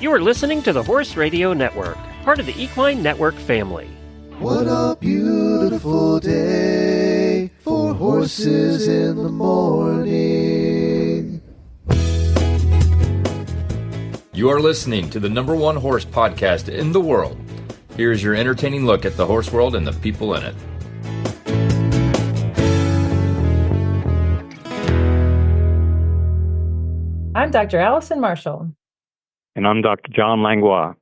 You are listening to the Horse Radio Network, part of the Equine Network family. What a beautiful day for horses in the morning. You are listening to the #1 horse podcast in the world. Here's your entertaining look at the horse world and the people in it. I'm Dr. Allison Marshall. And I'm Dr. John Langlois.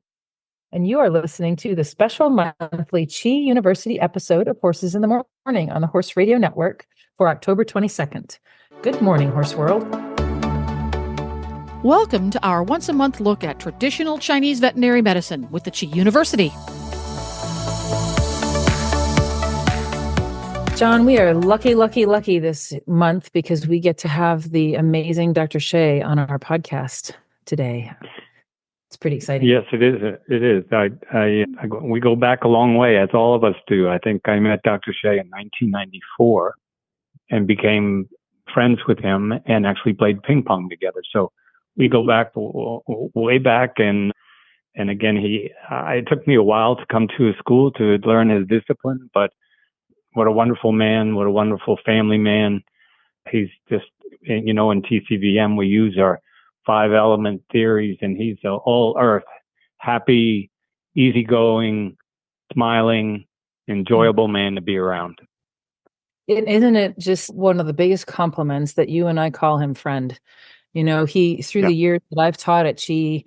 And you are listening to the special monthly Chi University episode of Horses in the Morning on the Horse Radio Network for October 22nd. Good morning, Horse World. Welcome to our once-a-month look at traditional Chinese veterinary medicine with the Chi University. John, we are lucky this month because we get to have the amazing Dr. Shay on our podcast today. It's pretty exciting. Yes, it is. It is. We go back a long way, as all of us do. I think I met Dr. Shay in 1994 and became friends with him and actually played ping pong together. So we go back way back. And again, it took me a while to come to his school to learn his discipline, but what a wonderful man, what a wonderful family man. He's just, in TCVM, we use our 5 element theories, and he's an all earth, happy, easygoing, smiling, enjoyable man to be around. Isn't it just one of the biggest compliments that you and I call him friend? The years that I've taught at Chi,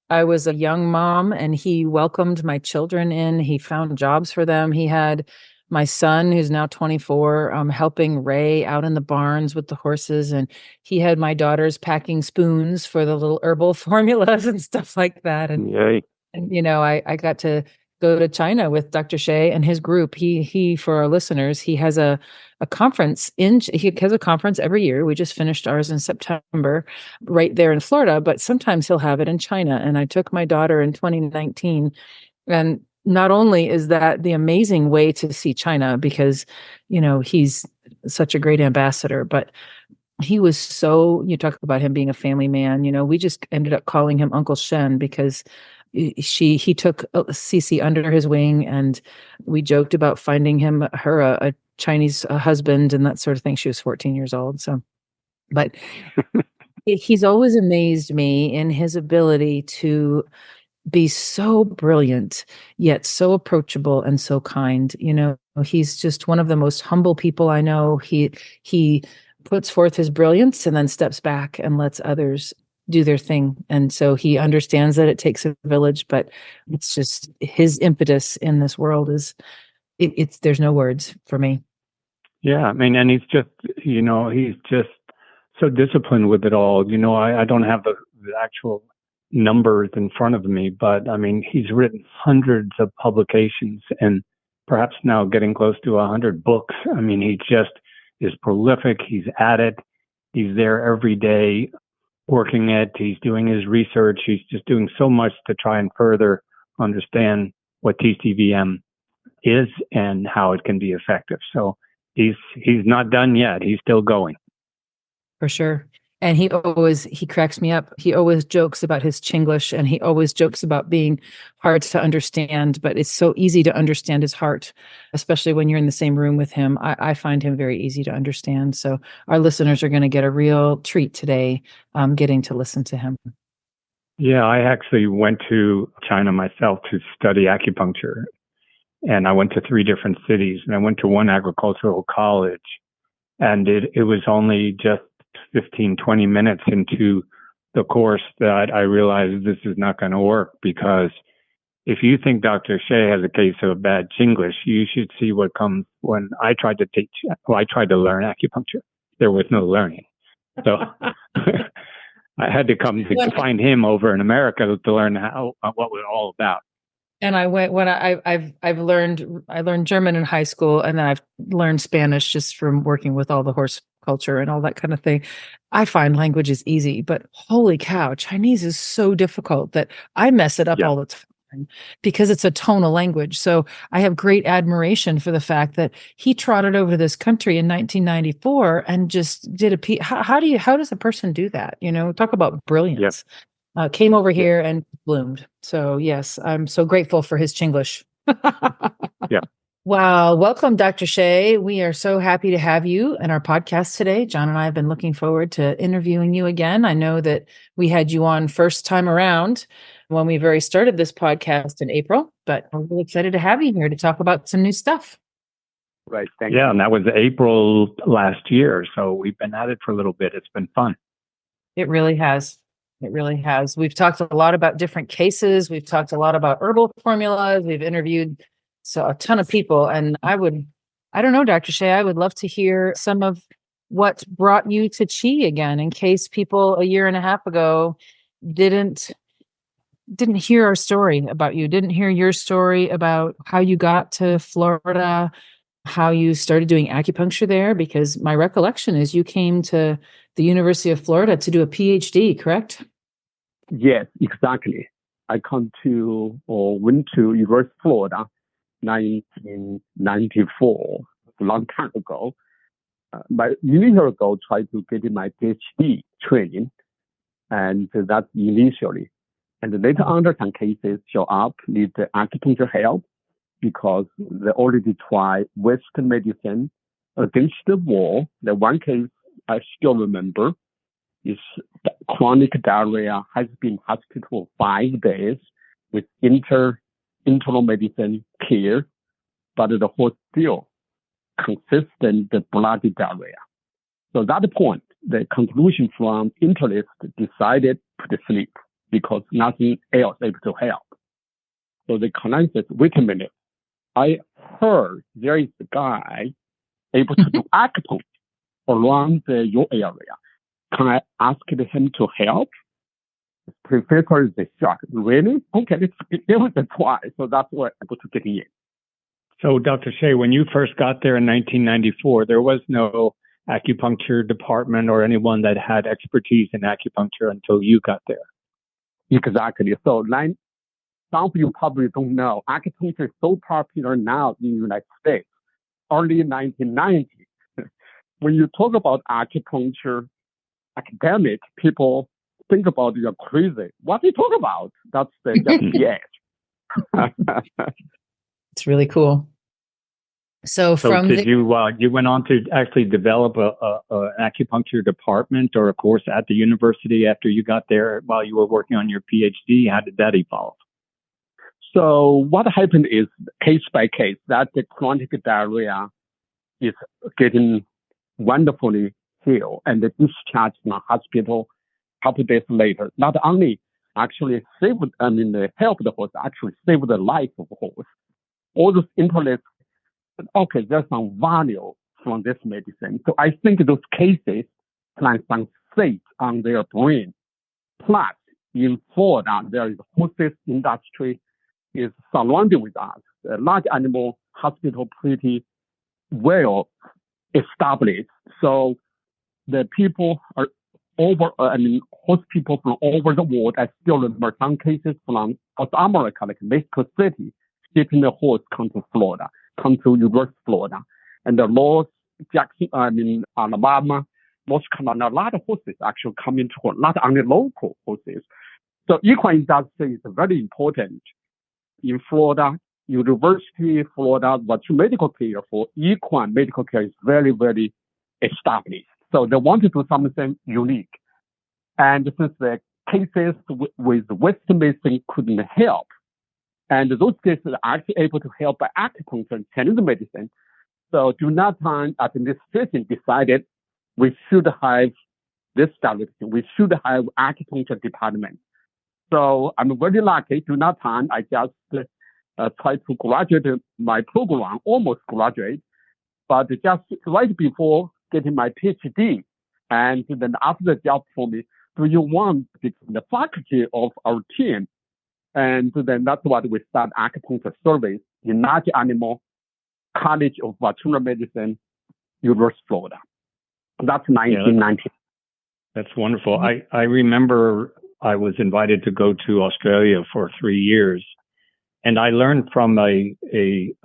I was a young mom and he welcomed my children in. He found jobs for them. He had my son, who's now 24, helping Ray out in the barns with the horses. And he had my daughters packing spoons for the little herbal formulas and stuff like that. And, Yay. and I got to go to China with Dr. Shay and his group. He for our listeners, he has a conference he has a conference every year. We just finished ours in September right there in Florida, but sometimes he'll have it in China. And I took my daughter in 2019, and not only is that the amazing way to see China because, he's such a great ambassador, but he was you talk about him being a family man, we just ended up calling him Uncle Shen because he took Cece under his wing, and we joked about finding her a Chinese husband and that sort of thing. She was 14 years old. But he's always amazed me in his ability to be so brilliant, yet so approachable and so kind. He's just one of the most humble people I know. He puts forth his brilliance and then steps back and lets others do their thing. And so he understands that it takes a village, but it's just his impetus in this world there's no words for me. Yeah. I mean, and he's just so disciplined with it all. I don't have the actual numbers in front of me, but I mean, he's written hundreds of publications and perhaps now getting close to 100 books. I mean, he just is prolific. He's at it. He's there every day working it. He's doing his research. He's just doing so much to try and further understand what TCVM is and how it can be effective. So he's not done yet. He's still going. For sure. And he cracks me up. He always jokes about his Chinglish, and he always jokes about being hard to understand, but it's so easy to understand his heart, especially when you're in the same room with him. I find him very easy to understand. So our listeners are going to get a real treat today, getting to listen to him. Yeah, I actually went to China myself to study acupuncture, and I went to 3 different cities, and I went to one agricultural college, and it was only just 15-20 minutes into the course that I realized this is not going to work, because if you think Dr. Shay has a case of bad Chinglish, you should see what comes when I tried to learn acupuncture. There was no learning. So I had to come to find him over in America to learn what we're all about. And I learned German in high school, and then I've learned Spanish just from working with all the horse culture and all that kind of thing. I find language is easy, but holy cow, Chinese is so difficult that I mess it up all the time because it's a tonal language. So I have great admiration for the fact that he trotted over to this country in 1994 and just did how does a person do that? Talk about brilliance. came over here and bloomed. So yes, I'm so grateful for his Chinglish. Yeah. Wow. Welcome, Dr. Shay. We are so happy to have you in our podcast today. John and I have been looking forward to interviewing you again. I know that we had you on first time around when we very started this podcast in April, but we're really excited to have you here to talk about some new stuff. Right. Thank you. Yeah, and that was April last year. So we've been at it for a little bit. It's been fun. It really has. It really has. We've talked a lot about different cases. We've talked a lot about herbal formulas. We've interviewed a ton of people. And I don't know, Dr. Shay, I would love to hear some of what brought you to Qi again, in case people a year and a half ago didn't hear our story about you, didn't hear your story about how you got to Florida, how you started doing acupuncture there, because my recollection is you came to the University of Florida to do a PhD, correct? Yes, exactly. I went to University of Florida 1994, a long time ago. But a year ago, tried to get my PhD training, and that's initially. And later on, some cases show up, need acupuncture help, because they already tried Western medicine against the wall. The one case I still remember is chronic diarrhea, has been in hospital for 5 days with internal medicine care, but the whole still consistent bloody diarrhea. So at that point, the conclusion from interest decided to sleep because nothing else able to help. So the client says, wait a minute, I heard there is a guy able to do acupuncture around your area. Can I ask him to help? Professor is shocked. Really? Okay, let's give it a try. So that's why I'm able to get in. So, Dr. Shay, when you first got there in 1994, there was no acupuncture department or anyone that had expertise in acupuncture until you got there. Exactly. So, some of you probably don't know, acupuncture is so popular now in the United States. Early 1990s, when you talk about acupuncture, academic people think about you're crazy. What do you talk about? That's just the edge. It's really cool. So you went on to actually develop a acupuncture department or a course at the university after you got there while you were working on your PhD? How did that evolve? So what happened is case by case that the chronic diarrhea is getting wonderfully healed and discharged from the hospital a couple of days later. Not only actually helped the horse, actually saved the life of the horse. All those interests, okay, there's some value from this medicine. So I think those cases plant some seeds on their brain. Plus, in Florida, there is horses industry is surrounding with us. A large animal hospital pretty well established. So the people are horse people from all over the world. I still remember some cases from South America, like Mexico City, shipping the horse come to Florida, come to University of Florida. And the Alabama, North Carolina, a lot of horses actually come into Florida, not only local horses. So equine industry is very important. In Florida, University of Florida, what medical care for equine medical care is very, very established. So they want to do something unique. And since the cases with Western medicine couldn't help, and those cases are actually able to help by acupuncture and Chinese medicine. So during that time, administration decided we should have this direction. We should have acupuncture department. So I'm very lucky. During that time, I just tried to graduate my program, almost graduate, but just right before getting my PhD. And then after the job for me, do you want to become the faculty of our team? And then that's what we start acupuncture service in large animal College of Veterinary Medicine, University of Florida. That's 1990. That's wonderful. I remember I was invited to go to Australia for 3 years, and I learned from a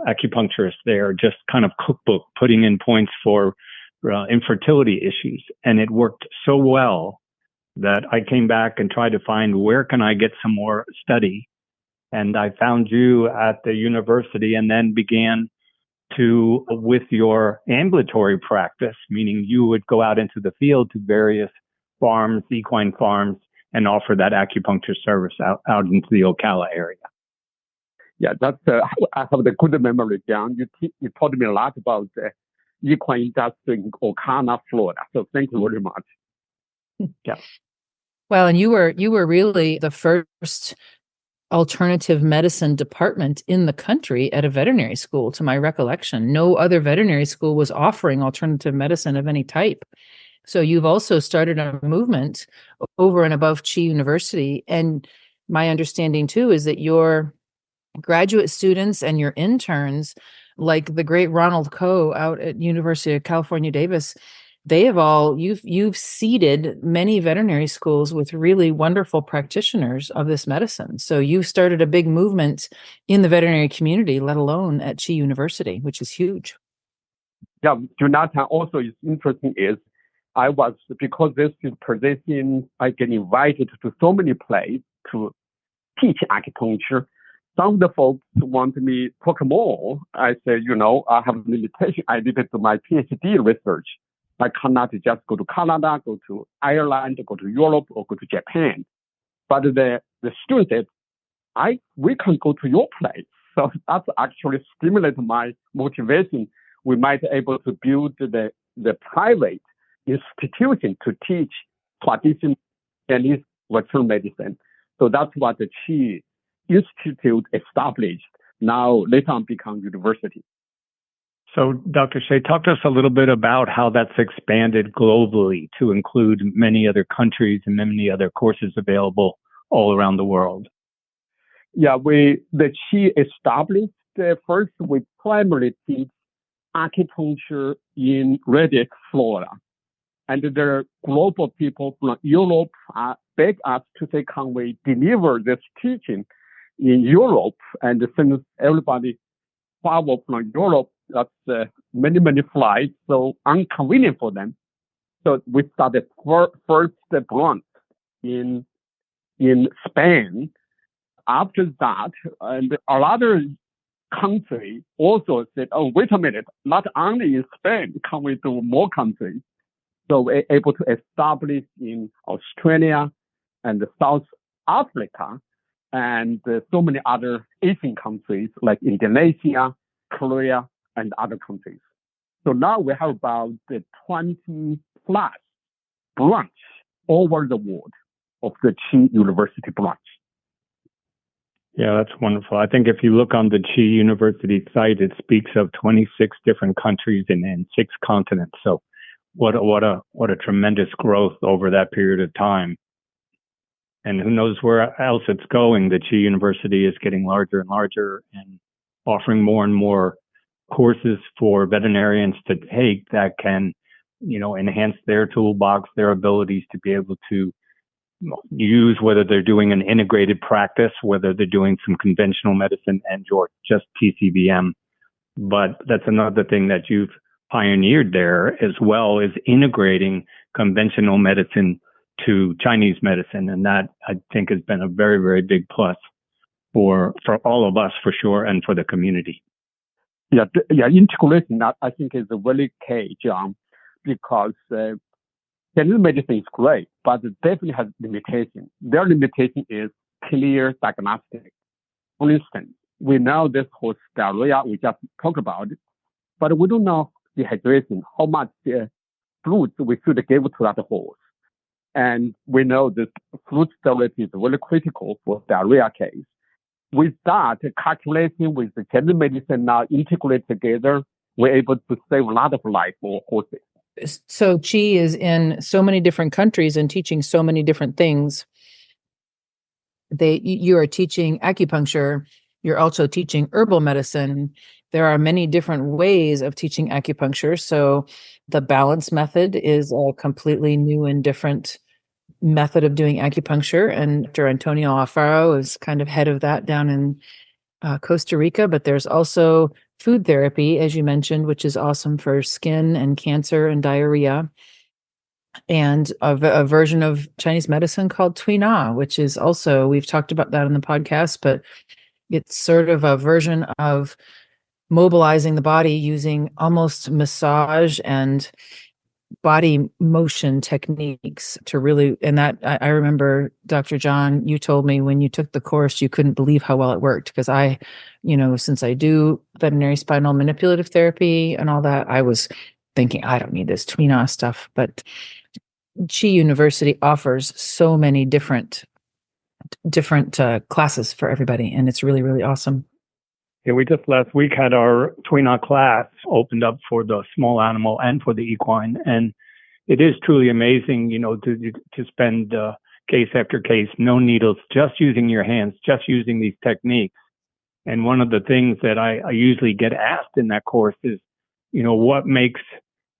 acupuncturist there, just kind of cookbook, putting in points for infertility issues, and it worked so well that I came back and tried to find where can I get some more study. And I found you at the university and then began to, with your ambulatory practice, meaning you would go out into the field to various farms, equine farms, and offer that acupuncture service out into the Ocala area. Yeah, that's I have the good memory, John. You taught me a lot about the equine industry in Ocala, Florida. So thank you very much. Yeah. Well, and you were really the first alternative medicine department in the country at a veterinary school, to my recollection. No other veterinary school was offering alternative medicine of any type. So you've also started a movement over and above Chi University. And my understanding too is that your graduate students and your interns, like the great Ronald Coe out at University of California, Davis, they have all, you've seeded many veterinary schools with really wonderful practitioners of this medicine. So you've started a big movement in the veterinary community, let alone at Chi University, which is huge. Yeah, Jonathan, also is interesting is because this is position, I get invited to so many places to teach acupuncture. Some of the folks want me to talk more. I say, I have a limitation. I did it to my PhD research. I cannot just go to Canada, go to Ireland, go to Europe, or go to Japan. But the student said, we can go to your place. So that's actually stimulated my motivation. We might be able to build the private institution to teach traditional Chinese Western medicine. So that's what the Chi Institute established. Now later on become university. So, Dr. Shay, talk to us a little bit about how that's expanded globally to include many other countries and many other courses available all around the world. Yeah, the Chi established first. We primarily teach acupuncture in Red Lake, Florida, and the global people from Europe beg us to say, can we deliver this teaching in Europe? And since everybody travel from Europe, that's many flights, so inconvenient for them. So we started first branch in Spain. After that, and another country also said, oh, wait a minute, not only in Spain, can we do more countries? So we're able to establish in Australia and South Africa and so many other Asian countries like Indonesia, Korea, and other countries. So now we have about 20 plus branch all over the world of the Chi University branch. Yeah, that's wonderful. I think if you look on the Chi University site, it speaks of 26 different countries and 6 continents. So what a tremendous growth over that period of time. And who knows where else it's going. The Chi University is getting larger and larger and offering more and more courses for veterinarians to take that can, enhance their toolbox, their abilities to be able to use, whether they're doing an integrated practice, whether they're doing some conventional medicine and or just PCBM. But that's another thing that you've pioneered there, as well as integrating conventional medicine to Chinese medicine. And that, I think, has been a very, very big plus for all of us, for sure, and for the community. Yeah, integration, I think, is a really key, John, because Chinese medicine is great, but it definitely has limitations. Their limitation is clear diagnostic. For instance, we know this horse diarrhea, we just talked about it, but we don't know dehydration, how much fluids we should give to that horse. And we know this fluid therapy is really critical for diarrhea case. With that, calculation with the Chinese medicine now integrate together, we're able to save a lot of life for horses. So Chi is in so many different countries and teaching so many different things. You are teaching acupuncture. You're also teaching herbal medicine. There are many different ways of teaching acupuncture. So the balance method is a completely new and different method of doing acupuncture. And Dr. Antonio Alfaro is kind of head of that down in Costa Rica. But there's also food therapy, as you mentioned, which is awesome for skin and cancer and diarrhea. and a version of Chinese medicine called Tui Na, which is also, we've talked about that in the podcast, but it's sort of a version of mobilizing the body using almost massage and body motion techniques to really, and that I remember, Dr. John, you told me when you took the course, you couldn't believe how well it worked, because I, since I do veterinary spinal manipulative therapy and all that, I was thinking, I don't need this Tui Na stuff. But Chi University offers so many different classes for everybody, and it's really, really awesome. Yeah, we just last week had our Tui Na class opened up for the small animal and for the equine. And it is truly amazing, to spend case after case, no needles, just using your hands, just using these techniques. And one of the things that I usually get asked in that course is, what makes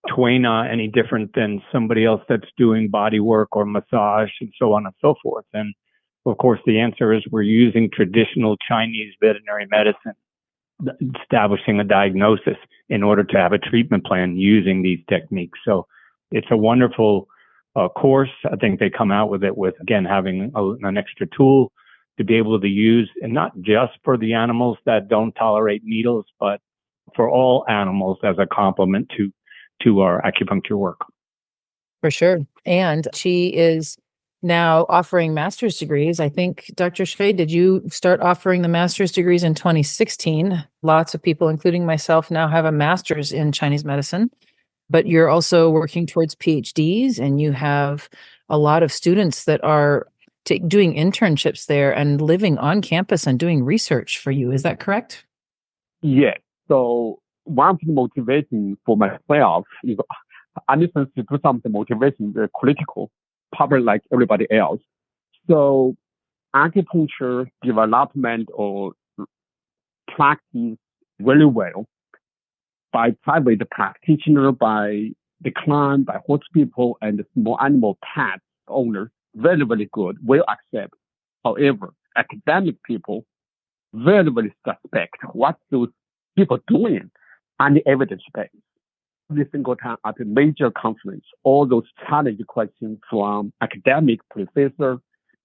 Tui Na any different than somebody else that's doing body work or massage and so on and so forth? And of course, the answer is we're using traditional Chinese veterinary medicine, establishing a diagnosis in order to have a treatment plan using these techniques. So it's a wonderful course. I think they come out with it with, again, having an extra tool to be able to use, and not just for the animals that don't tolerate needles, but for all animals as a complement to our acupuncture work. For sure. And she is now offering master's degrees. I think, Dr. Shay, did you start offering the master's degrees in 2016? Lots of people, including myself, now have a master's in Chinese medicine, but you're also working towards PhDs, and you have a lot of students that are doing internships there and living on campus and doing research for you. Is that correct? Yes. So one of the motivation for myself is, I listen to do something motivation, critical, probably like everybody else. So acupuncture development or practice very well by private practitioner, by the client, by horse people and small animal pet owners. Very, very good, well accepted. However, academic people very, very suspect what those people doing and the evidence base. Every single time at a major conference, all those challenge questions from academic, professor,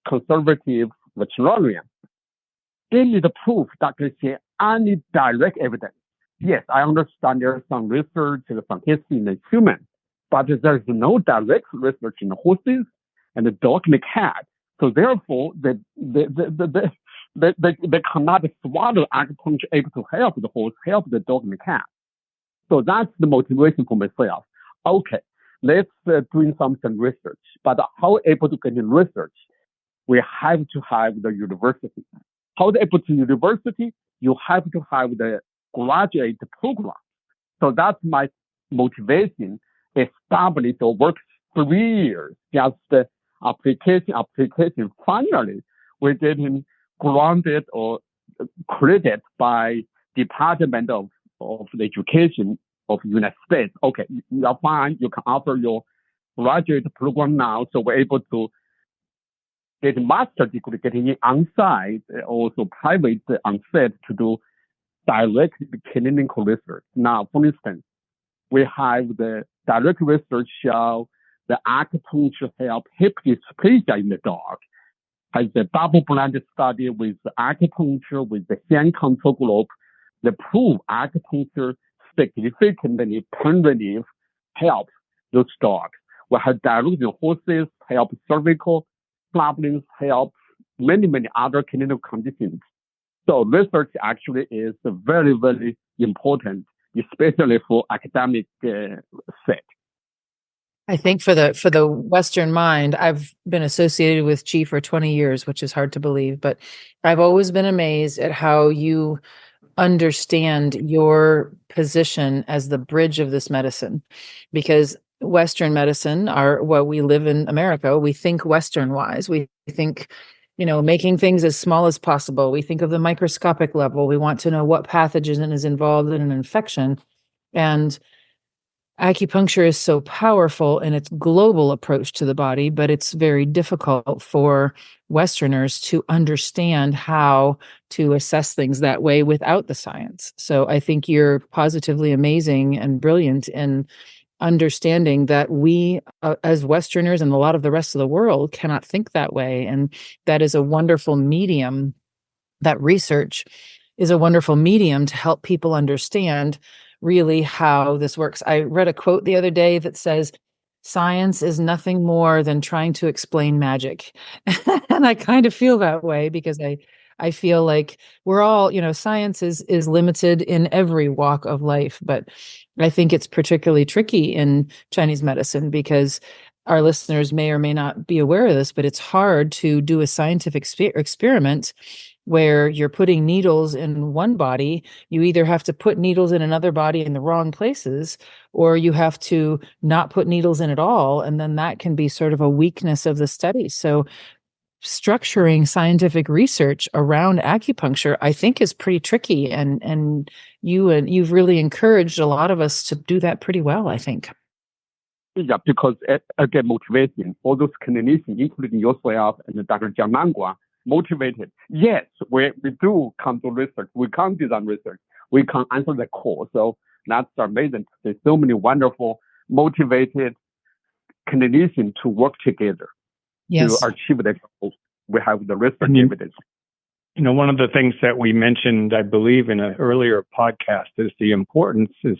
conservative, veterinarian. They need proof, Dr. Xie, any direct evidence. Yes, I understand there is some research, some history in the human, but there's no direct research in the horses and the dog and the cat. So therefore, they cannot swallow acupuncture able to help the horse, help the dog and the cat. So that's the motivation for myself. Okay, let's doing some research. But how able to get in research? We have to have the university. How able to university? You have to have the graduate program. So that's my motivation. Established or work 3 years. Just the application. Finally, we're getting granted or credit by Department of the Education of the United States. Okay, you are fine. You can offer your graduate program now. So we're able to get a master's degree, getting on-site, also private on-site to do direct clinical research. Now, for instance, we have the direct research show the acupuncture help hip dysplasia in the dog. Has the double-blind study with acupuncture with the Shen control group that prove acupuncture significantly pain relief help those dogs. We have direct horses help cervical problems, help many other clinical conditions. So research actually is very, very important, especially for academic sake. I think for the Western mind, I've been associated with Qi for 20 years, which is hard to believe, but I've always been amazed at how you understand your position as the bridge of this medicine, because Western medicine we live in America, we think Western wise. We think, making things as small as possible. We think of the microscopic level. We want to know what pathogen is involved in an infection. And acupuncture is so powerful in its global approach to the body, but it's very difficult for Westerners to understand how to assess things that way without the science. So I think you're positively amazing and brilliant in understanding that we as Westerners and a lot of the rest of the world cannot think that way. And that is a wonderful medium. That research is a wonderful medium to help people understand really how this works. I read a quote the other day that says, science is nothing more than trying to explain magic. And I kind of feel that way because I feel like we're all, science is limited in every walk of life, but I think it's particularly tricky in Chinese medicine because our listeners may or may not be aware of this, but it's hard to do a scientific experiment where you're putting needles in one body. You either have to put needles in another body in the wrong places, or you have to not put needles in at all. And then that can be sort of a weakness of the study. So structuring scientific research around acupuncture, I think, is pretty tricky. And you've really encouraged a lot of us to do that pretty well, I think. Yeah, because again, motivation, all those clinicians, including yourself and Dr. Jiang Langlois, motivated. Yes, we do come to research. We can design research. We can answer the call. So that's amazing. There's so many wonderful, motivated clinicians to work together to achieve the goals. We have the research evidence. One of the things that we mentioned, I believe, in an earlier podcast is the importance is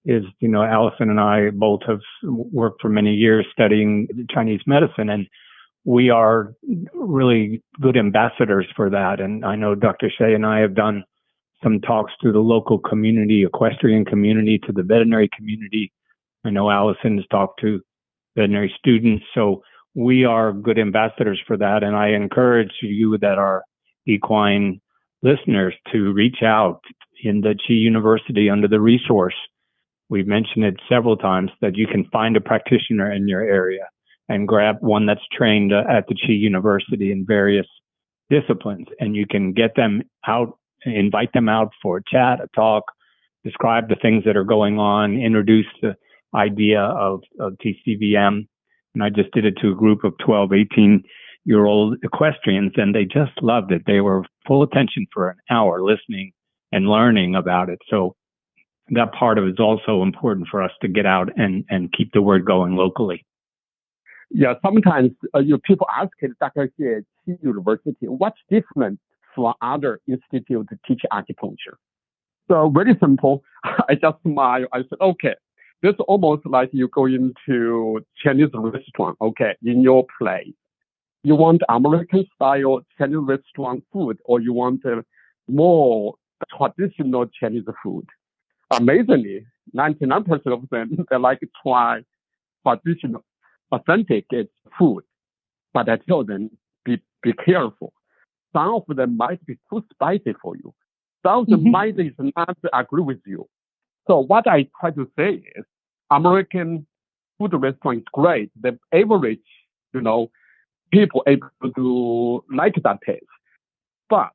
Allison and I both have worked for many years studying Chinese medicine, and we are really good ambassadors for that. And I know Dr. Shay and I have done some talks to the local community, equestrian community, to the veterinary community. I know Allison has talked to veterinary students. So we are good ambassadors for that. And I encourage you that are equine listeners to reach out in the Qi University under the resource. We've mentioned it several times that you can find a practitioner in your area and grab one that's trained at the Qi University in various disciplines. And you can get them out, invite them out for a chat, a talk, describe the things that are going on, introduce the idea of TCVM. And I just did it to a group of 12, 18-year-old equestrians, and they just loved it. They were full attention for an hour listening and learning about it. So that part of it is also important for us to get out and keep the word going locally. Yeah, sometimes people ask Dr. Xie, Qi University, what's different from other institutes to teach acupuncture? So very simple. I just smile. I said, okay, this is almost like you go into Chinese restaurant, okay, in your place. You want American style Chinese restaurant food, or you want more traditional Chinese food? Amazingly, 99% of them, they like to try traditional, authentic food. But I tell them, be careful. Some of them might be too spicy for you. Some of them might not agree with you. So what I try to say is, American food restaurant is great. The average, people able to like that taste. But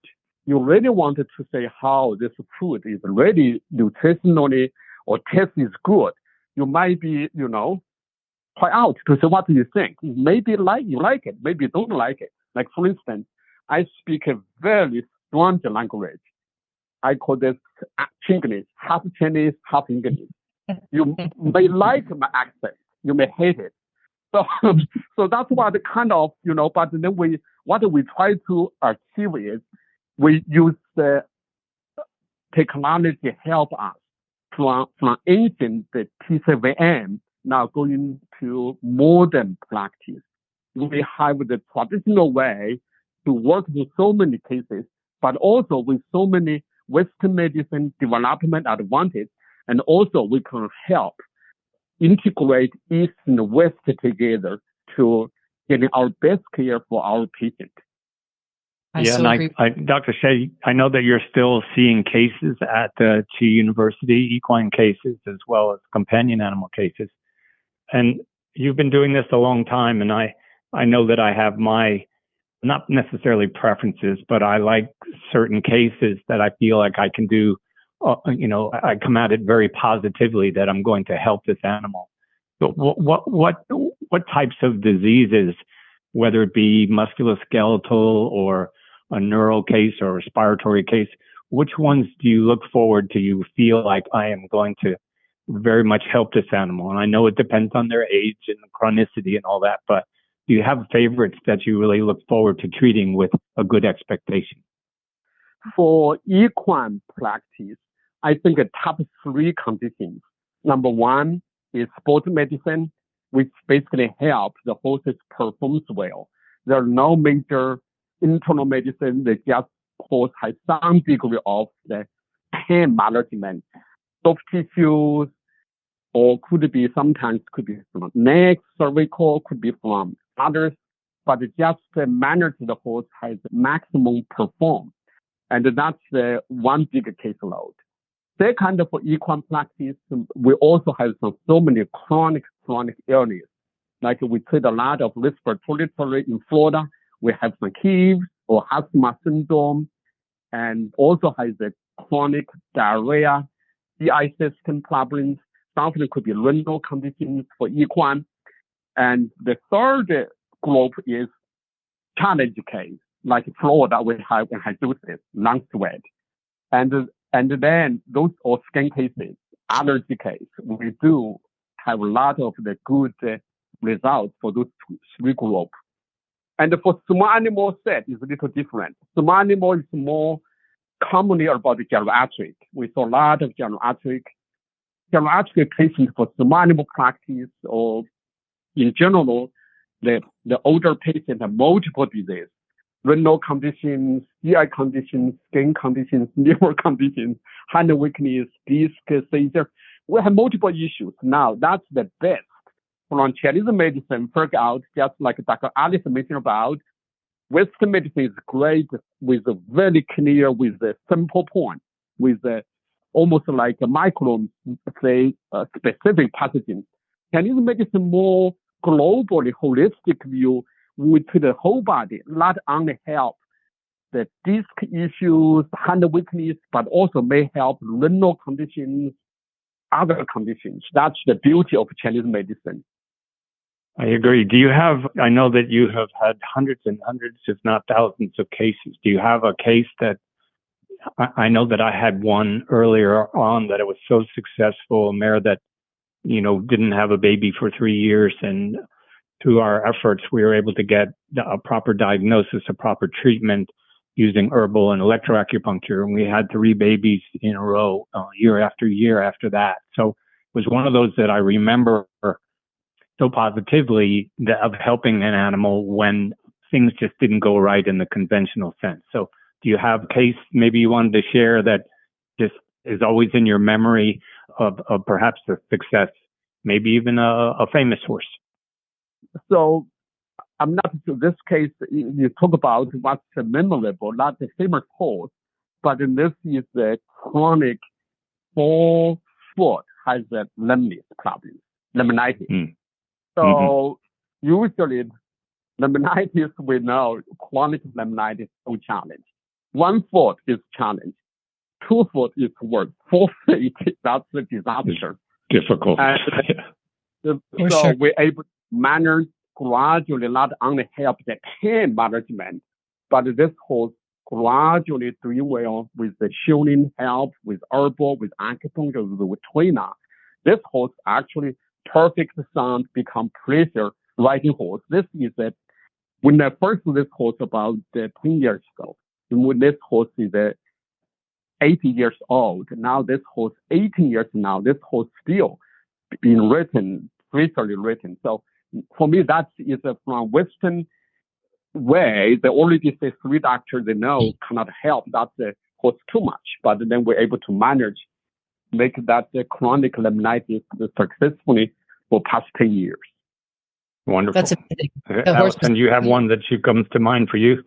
you really wanted to say how this food is really nutritionally or taste is good. You might be, try out to say, what do you think? Maybe you like it, maybe you don't like it. Like, for instance, I speak a very strong language. I call this Chinglish, half Chinese, half English. You may like my accent, you may hate it. So that's what kind of, but then what we try to achieve is we use the technology help us from ancient the TCVM now going to modern practice. We have the traditional way to work with so many cases, but also with so many Western medicine development advantage, and also we can help integrate East and West together to getting our best care for our patient. Dr. Shay, I know that you're still seeing cases at the Qi University, equine cases, as well as companion animal cases. And you've been doing this a long time, and I know that I have my, not necessarily preferences, but I like certain cases that I feel like I can do, I come at it very positively that I'm going to help this animal. But what types of diseases, whether it be musculoskeletal or a neural case or a respiratory case, which ones do you look forward to? You feel like I am going to very much help this animal. And I know it depends on their age and chronicity and all that, but do you have favorites that you really look forward to treating with a good expectation? For equine practice, I think the top three conditions. Number one is sport medicine, which basically helps the horses perform well. There are no major internal medicine. They just horse has some degree of the pain management, soft tissues, or sometimes could be from neck, cervical, could be from others, but just manage the horse has maximum perform. And that's the one big caseload. Second, for equine practice, we also have so many chronic illness. Like we treat a lot of respiratory in Florida. We have some HIV or asthma syndrome, and also has the chronic diarrhea, GI system problems. Something could be renal conditions for equine. And the third group is challenge case. Like Florida, we have hydrosis, lung sweat. And then those are skin cases, allergy case. We do have a lot of the good results for those three groups. And for small animal set is a little different. Small animal is more commonly about the geriatric. We saw a lot of geriatric patients for small animal practice, or in general, the older patients have multiple diseases. Renal conditions, GI conditions, skin conditions, liver conditions, hand weakness, disc, seizure. We have multiple issues. Now, that's the best. From Chinese medicine, figure out, just like Dr. Allison mentioned about, Western medicine is great with a very clear, with a simple point, with almost like a micron, say, specific pathogen. Chinese medicine more globally, holistic view, we treat the whole body, not only help the disc issues, hand weakness, but also may help renal conditions, other conditions. That's the beauty of Chinese medicine. I agree. I know that you have had hundreds and hundreds, if not thousands of cases. Do you have a case that, I know that I had one earlier on that it was so successful, a mare that, didn't have a baby for 3 years, and through our efforts, we were able to get a proper diagnosis, a proper treatment using herbal and electroacupuncture. And we had 3 babies in a row, year after year after that. So it was one of those that I remember so positively of helping an animal when things just didn't go right in the conventional sense. So do you have a case maybe you wanted to share that just is always in your memory of perhaps a success, maybe even a famous horse? So I'm not to this case, you talk about what's memorable, not the famous horse, but this is the chronic 4-foot has a laminitis problem, laminitis. Mm. So usually laminitis, we know chronic laminitis no challenge. 1 foot is challenge. 2 foot is worse. 4 feet, that's a disaster. Difficult. So sure. we're able to manage gradually, not only help the pain management, but this horse gradually doing well with the shielding help, with herbal, with acupuncture, with trainer. This horse actually perfect sound, become pleasure riding horse. This is it. When I first this horse about 10 years ago, when this horse is 80 years old, now this horse 18 years now, this horse still being written, recently written. So for me, that is from Western way. They already say 3 doctors they know cannot help that horse too much, but then we're able to manage, make that chronic laminitis successfully for past 10 years. Wonderful. That's amazing. Allison, do you have one that comes to mind for you?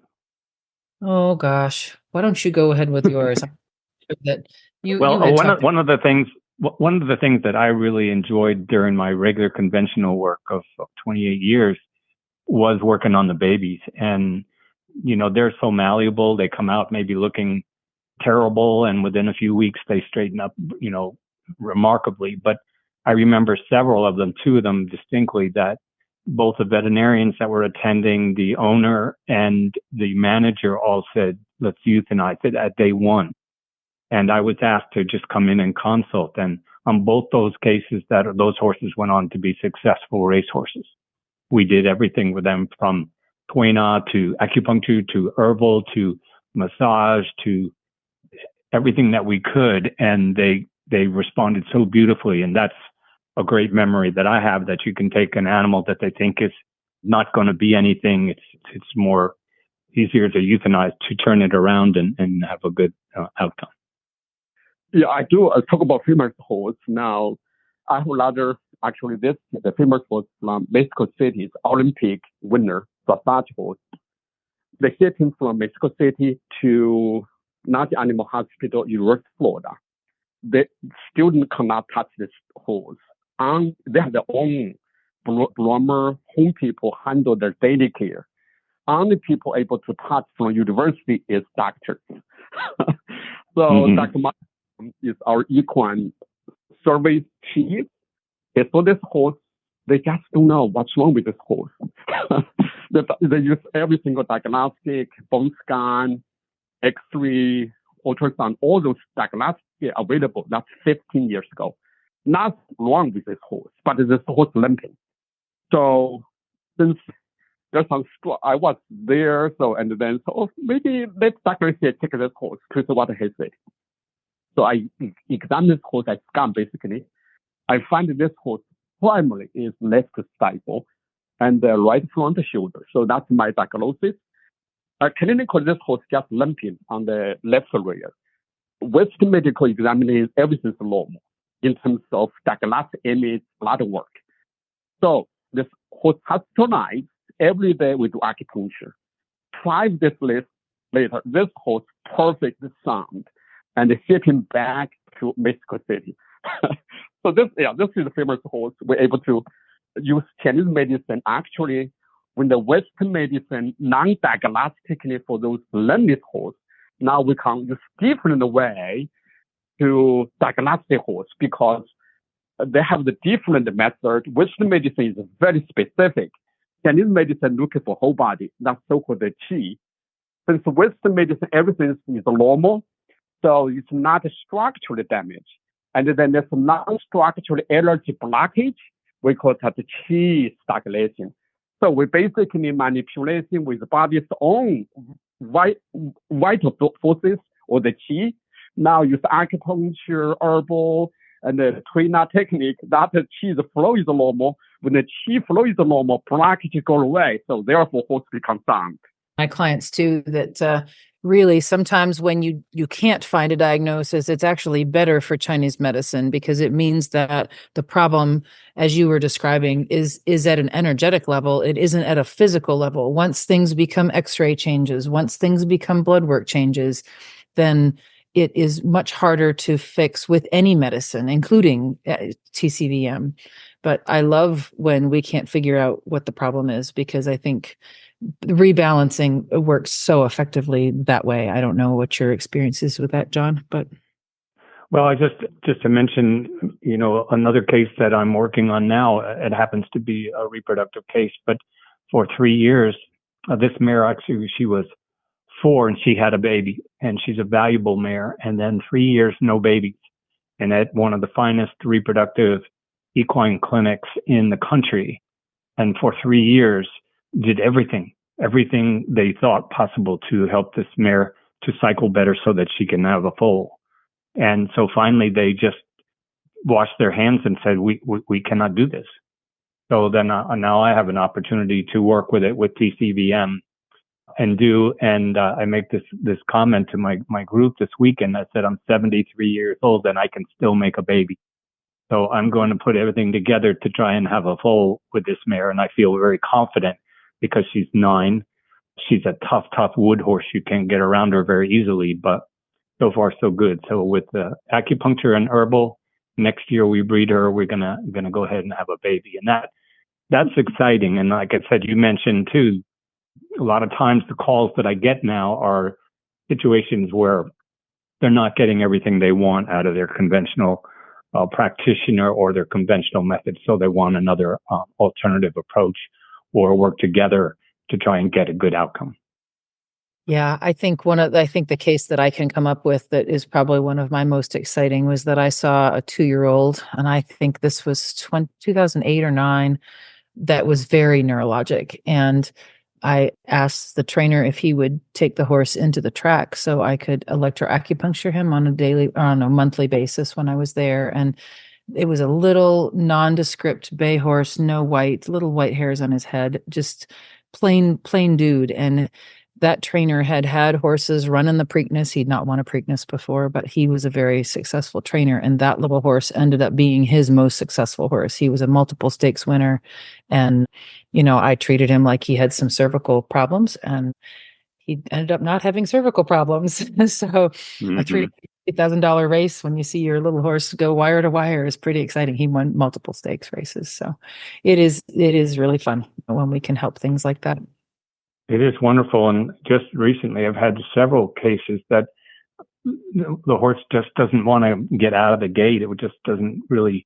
Oh gosh, why don't you go ahead with yours? One of the things that I really enjoyed during my regular conventional work of 28 years was working on the babies. And, they're so malleable. They come out maybe looking terrible, and within a few weeks they straighten up, remarkably. But I remember several of them, 2 of them distinctly, that both the veterinarians that were attending, the owner and the manager all said, let's euthanize it at day 1. And I was asked to just come in and consult. And on both those cases that those horses went on to be successful race horses. We did everything with them from Tuina to acupuncture to herbal to massage to everything that we could. And they responded so beautifully. And that's a great memory that I have, that you can take an animal that they think is not going to be anything. It's more easier to euthanize, to turn it around and have a good outcome. Yeah, I do talk about famous horse now. I have another, actually, the famous horse from Mexico City's Olympic winner, dressage horse. They shipped him from Mexico City to National Animal Hospital in West Florida. The student cannot touch this horse. And they have their own groomer, home people handle their daily care. Only people able to touch from university is doctors. So Dr. Marshall is our equine service chief. They saw this horse. They just don't know what's wrong with this horse. They use every single diagnostic, bone scan, X-ray, ultrasound, all those diagnostics available. That's 15 years ago. Nothing wrong with this horse, but this horse limping. So since there's some I was there, so maybe let Dr. Xie take this horse to see what he said. So I examined this horse, I scanned basically. I find this horse primarily is left stifle and the right front shoulder. So that's my diagnosis. Clinically, this horse just limping on the left rear. With the medical examination, everything's normal in terms of diagnostic image, blood work. So this horse hospitalized. Every day we do acupuncture. 5 days later, this horse perfectly sound, and they ship him back to Mexico City. So this is a famous horse. We're able to use Chinese medicine. Actually, when the Western medicine non-diagnostically for those lameness horse, now we can use different way to diagnose the horse because they have the different method. Western medicine is very specific. Chinese medicine looking for whole body. That's so-called the qi. Since Western medicine, everything is normal, so it's not structurally damaged. And then there's non-structural allergy blockage. We call that the qi stagnation. So we basically manipulating with the body's own vital forces or the qi. Now use acupuncture, herbal, and the Tuina technique. That the qi, the flow is normal. When the qi flow is normal, blockage goes away. So therefore, horse becomes sound. My clients too, that really sometimes when you can't find a diagnosis, it's actually better for Chinese medicine because it means that the problem, as you were describing, is at an energetic level. It isn't at a physical level. Once things become X-ray changes, once things become blood work changes, then it is much harder to fix with any medicine, including TCVM. But I love when we can't figure out what the problem is because I think rebalancing works so effectively that way. I don't know what your experience is with that, John, but. Well, I just to mention, another case that I'm working on now, it happens to be a reproductive case, but for 3 years, this mare actually, she was 4 and she had a baby and she's a valuable mare. And then 3 years, no babies. And at one of the finest reproductive equine clinics in the country. And for 3 years, did everything they thought possible to help this mare to cycle better so that she can have a foal. And so finally they just washed their hands and said, we cannot do this. So then now I have an opportunity to work with it with TCVM and I make this comment to my group this weekend. I said, I'm 73 years old and I can still make a baby. So I'm going to put everything together to try and have a foal with this mare. And I feel very confident because she's 9. She's a tough wood horse. You can't get around her very easily, but so far so good. So with the acupuncture and herbal, next year we breed her. We're gonna go ahead and have a baby, and that's exciting. And like I said, you mentioned too, a lot of times the calls that I get now are situations where they're not getting everything they want out of their conventional practitioner or their conventional method. So they want another alternative approach or work together to try and get a good outcome. Yeah, I think the case that I can come up with that is probably one of my most exciting was that I saw a 2-year-old, and I think this was 2008 or 9, that was very neurologic. And I asked the trainer if he would take the horse into the track so I could electroacupuncture him on a monthly basis when I was there. And it was a little nondescript bay horse, little white hairs on his head, just plain dude. And that trainer had horses run in the Preakness. He'd not won a Preakness before, but he was a very successful trainer. And that little horse ended up being his most successful horse. He was a multiple stakes winner. And, I treated him like he had some cervical problems, and he ended up not having cervical problems. So a $3,000 race, when you see your little horse go wire to wire, is pretty exciting. He won multiple stakes races. So it is really fun when we can help things like that. It is wonderful. And just recently, I've had several cases that the horse just doesn't want to get out of the gate. It just doesn't really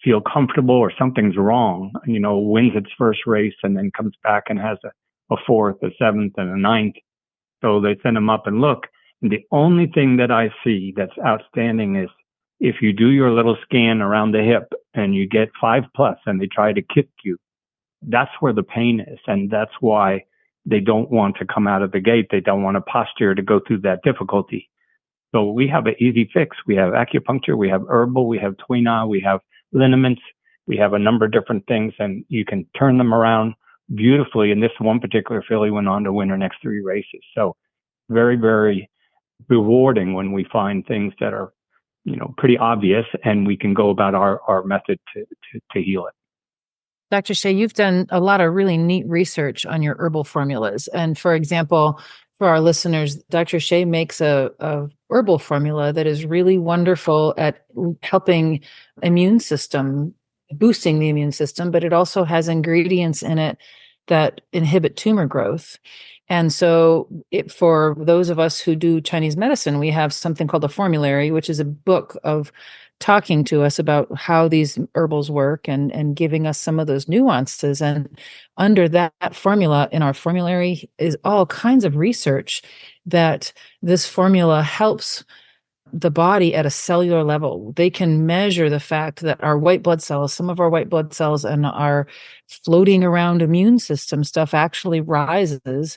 feel comfortable, or something's wrong. Wins its first race and then comes back and has a 4th, a 7th, and a 9th. So they send him up and look. And the only thing that I see that's outstanding is if you do your little scan around the hip and you get 5+ and they try to kick you, that's where the pain is. And that's why they don't want to come out of the gate. They don't want to posture to go through that difficulty. So we have an easy fix. We have acupuncture, we have herbal, we have tuina, we have liniments, we have a number of different things, and you can turn them around beautifully. And this one particular filly went on to win her next 3 races. So very, very rewarding when we find things that are, pretty obvious, and we can go about our method to heal it. Dr. Shay, you've done a lot of really neat research on your herbal formulas. And for example, for our listeners, Dr. Shay makes a herbal formula that is really wonderful at helping boosting the immune system, but it also has ingredients in it that inhibit tumor growth. And so for those of us who do Chinese medicine, we have something called a formulary, which is a book of talking to us about how these herbals work and giving us some of those nuances. And under that formula, in our formulary, is all kinds of research that this formula helps the body at a cellular level. They can measure the fact that our white blood cells, some of our white blood cells and our floating around immune system stuff actually rises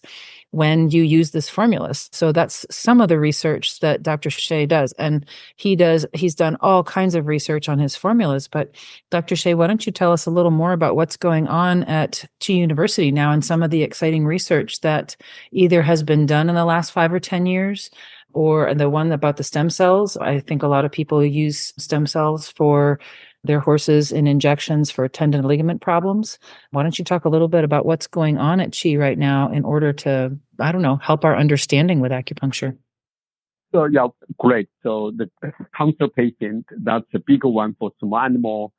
when you use this formula. So that's some of the research that Dr. Shay does. And he's done all kinds of research on his formulas. But Dr. Shay, why don't you tell us a little more about what's going on at Chi University now and some of the exciting research that either has been done in the last 5 or 10 years, or the one about the stem cells. I think a lot of people use stem cells for their horses in injections for tendon and ligament problems. Why don't you talk a little bit about what's going on at Chi right now in order to, help our understanding with acupuncture? So, yeah, great. So the cancer patient, that's a bigger one for small animal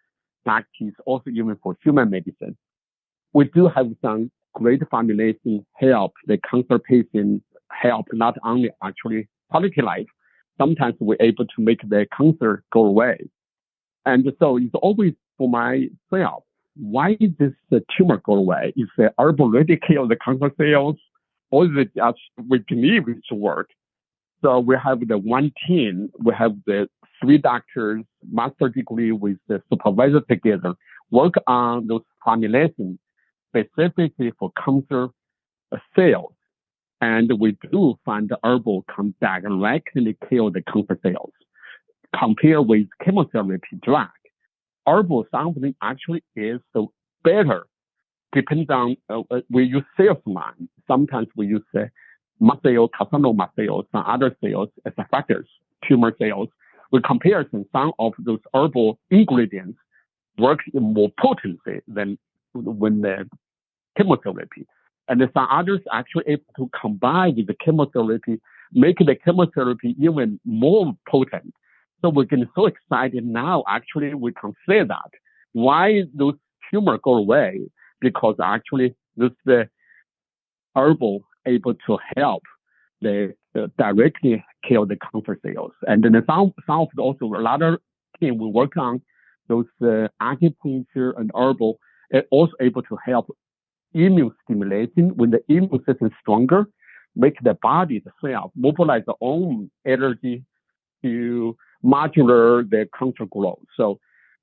practice, also even for human medicine. We do have some great formulation help the cancer patient, help not only actually quality life. Sometimes we're able to make the cancer go away. And so it's always for myself, why this tumor go away? Is the herbal really kill the cancer cells, or is it just we believe it should work? So we have the one team, we have the 3 doctors, master degree with the supervisor together, work on those formulations specifically for cancer cells. And we do find the herbal can directly kill the cancer cells. Compared with chemotherapy drug, herbal something actually is better. Depends on, we use cells line. Sometimes we use mast cells, carcinoma cells, some other cells as factors, tumor cells. We compare some of those herbal ingredients work more potency than when the chemotherapy. And some others actually able to combine with the chemotherapy, make the chemotherapy even more potent. So we're getting so excited now, actually, we can say that. Why those tumors go away? Because actually, this the herbal able to help the directly kill the cancer cells. And then some of also a lot of team we work on those acupuncture and herbal, also able to help immune stimulation when the immune system is stronger. make the body itself mobilize their own energy to modulate the counter growth. So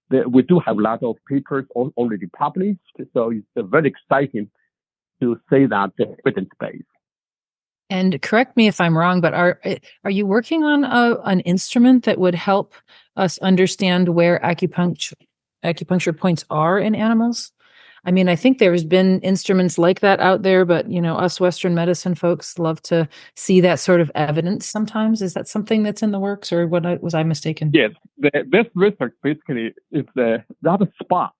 we do have a lot of papers already published. So it's very exciting to say that the evidence base. And correct me if I'm wrong, but are you working on an instrument that would help us understand where acupuncture points are in animals? I mean, I think there's been instruments like that out there, but us Western medicine folks love to see that sort of evidence sometimes. Is that something that's in the works, or was I mistaken? Yes, this research basically is that spot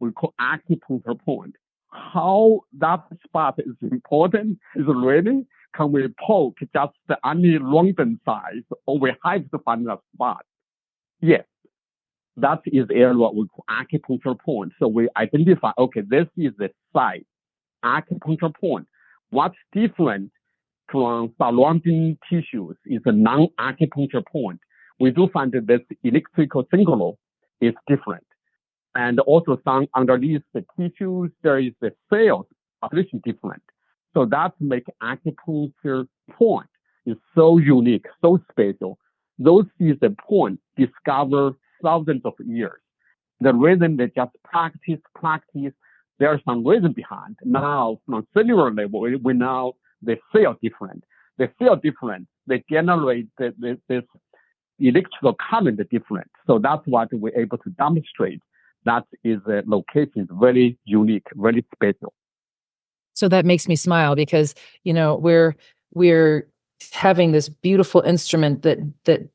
we call acupuncture point. How that spot is important is really, can we poke just any London size, or we have to find that spot? Yes. That is the area we call acupuncture point. So we identify, okay, this is the site, acupuncture point. What's different from surrounding tissues is a non-acupuncture point. We do find that this electrical signal is different. And also some underneath the tissues, there is the cells population different. So that makes acupuncture point is so unique, so special. Those is the point discovered thousands of years. The reason they just practice, there's some reason behind. Now, from cellular level, we know the cell different. The cell different, they generate this electrical current different. So that's what we're able to demonstrate. That is a location very unique, very special. So that makes me smile because, we're having this beautiful instrument that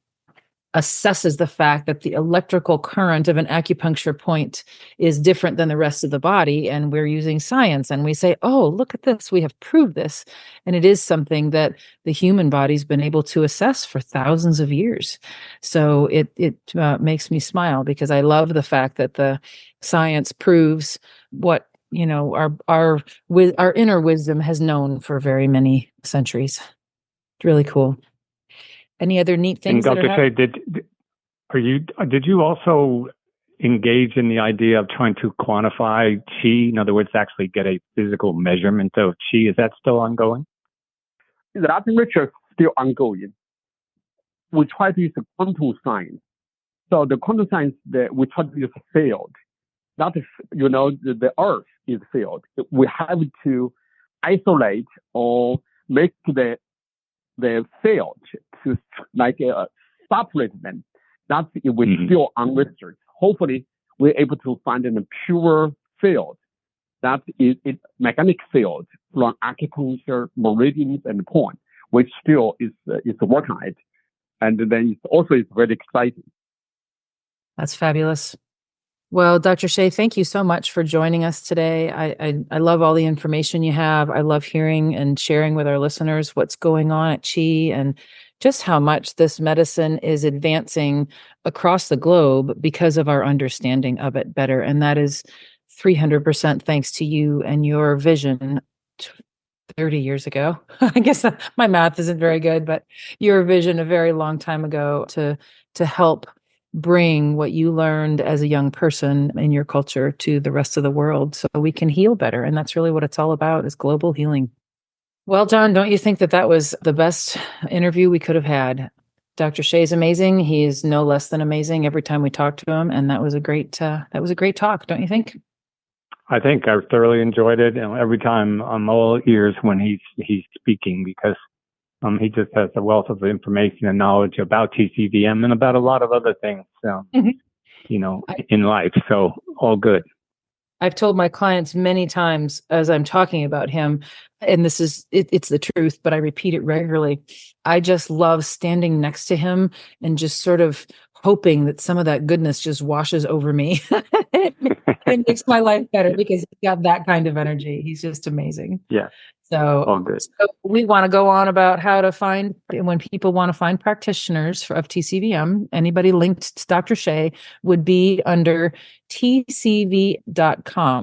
assesses the fact that the electrical current of an acupuncture point is different than the rest of the body. And we're using science and we say, oh, look at this. We have proved this. And it is something that the human body's been able to assess for thousands of years. So it makes me smile because I love the fact that the science proves what, our inner wisdom has known for very many centuries. It's really cool. Any other neat things? And Dr. Shay, did you also engage in the idea of trying to quantify qi? In other words, actually get a physical measurement of qi. Is that still ongoing? That research is still ongoing. We try to use the quantum science. So the quantum science that we try to use a field. That is, the Earth is a field. We have to isolate or make the field to separate them. That's we're still on research. Hopefully, we're able to find a pure field that is magnetic field from acupuncture, meridians, and point, which still is working on it. And then it's very exciting. That's fabulous. Well, Dr. Shay, thank you so much for joining us today. I love all the information you have. I love hearing and sharing with our listeners what's going on at Qi and just how much this medicine is advancing across the globe because of our understanding of it better. And that is 300% thanks to you and your vision 30 years ago. I guess my math isn't very good, but your vision a very long time ago to help bring what you learned as a young person in your culture to the rest of the world so we can heal better. And that's really what it's all about, is global healing. Well, John, don't you think that was the best interview we could have had? Dr. Shay is amazing. He is no less than amazing every time we talk to him. And that was a great talk, don't you think? I think I thoroughly enjoyed it. And every time I'm all ears when he's speaking, because he just has a wealth of information and knowledge about TCVM and about a lot of other things, in life. So all good. I've told my clients many times as I'm talking about him, and this is, it's the truth, but I repeat it regularly. I just love standing next to him and just sort of hoping that some of that goodness just washes over me. It makes my life better because he's got that kind of energy. He's just amazing. Yeah. So we want to go on about how to find, when people want to find practitioners of TCVM, anybody linked to Dr. Shay would be under tcv.com,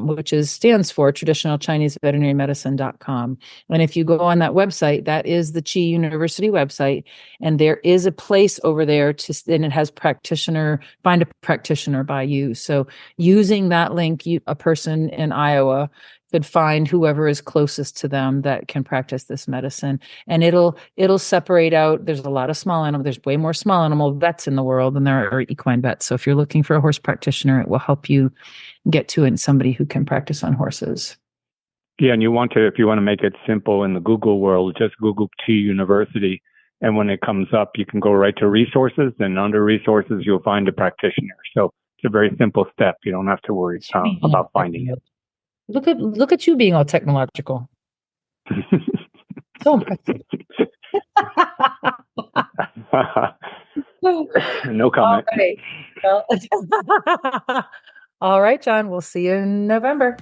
which stands for Traditional Chinese Veterinary Medicine.com. And if you go on that website, that is the Qi University website. And there is a place over there and it has find a practitioner by you. So using that link, a person in Iowa could find whoever is closest to them that can practice this medicine. And it'll separate out. There's a lot of small animal. There's way more small animal vets in the world than there are equine vets. So if you're looking for a horse practitioner, it will help you get to it, somebody who can practice on horses. Yeah, and if you want to make it simple in the Google world, just Google T University. And when it comes up, you can go right to resources, and under resources, you'll find a practitioner. So it's a very simple step. You don't have to worry about finding it. Look at you being all technological. So impressive. No comment. All right. Well, all right, John. We'll see you in November.